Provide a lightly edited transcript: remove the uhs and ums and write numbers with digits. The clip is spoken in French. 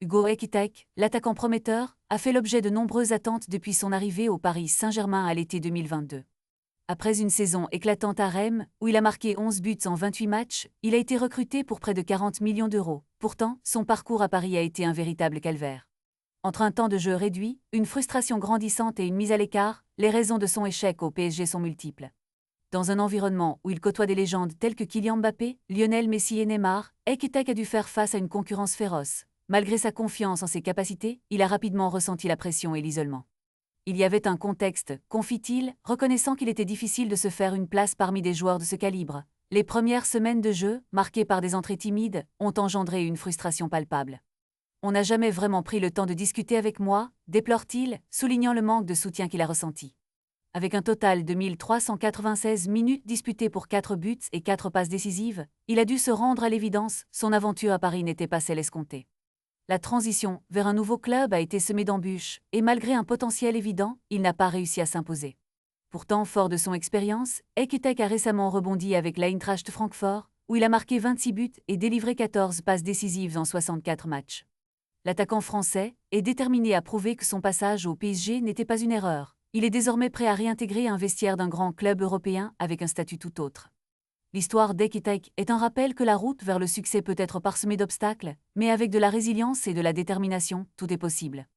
Hugo Ekitike, l'attaquant prometteur, a fait l'objet de nombreuses attentes depuis son arrivée au Paris Saint-Germain à l'été 2022. Après une saison éclatante à Reims, où il a marqué 11 buts en 28 matchs, il a été recruté pour près de 40 millions d'euros. Pourtant, son parcours à Paris a été un véritable calvaire. Entre un temps de jeu réduit, une frustration grandissante et une mise à l'écart, les raisons de son échec au PSG sont multiples. Dans un environnement où il côtoie des légendes telles que Kylian Mbappé, Lionel Messi et Neymar, Ekitike a dû faire face à une concurrence féroce. Malgré sa confiance en ses capacités, il a rapidement ressenti la pression et l'isolement. Il y avait un contexte, confie-t-il, reconnaissant qu'il était difficile de se faire une place parmi des joueurs de ce calibre. Les premières semaines de jeu, marquées par des entrées timides, ont engendré une frustration palpable. On n'a jamais vraiment pris le temps de discuter avec moi, déplore-t-il, soulignant le manque de soutien qu'il a ressenti. Avec un total de 1396 minutes disputées pour 4 buts et 4 passes décisives, il a dû se rendre à l'évidence, son aventure à Paris n'était pas celle escomptée. La transition vers un nouveau club a été semée d'embûches, et malgré un potentiel évident, il n'a pas réussi à s'imposer. Pourtant, fort de son expérience, Ekitike a récemment rebondi avec l'Eintracht Francfort, où il a marqué 26 buts et délivré 14 passes décisives en 64 matchs. L'attaquant français est déterminé à prouver que son passage au PSG n'était pas une erreur. Il est désormais prêt à réintégrer un vestiaire d'un grand club européen avec un statut tout autre. L'histoire d'Ekitike est un rappel que la route vers le succès peut être parsemée d'obstacles, mais avec de la résilience et de la détermination, tout est possible.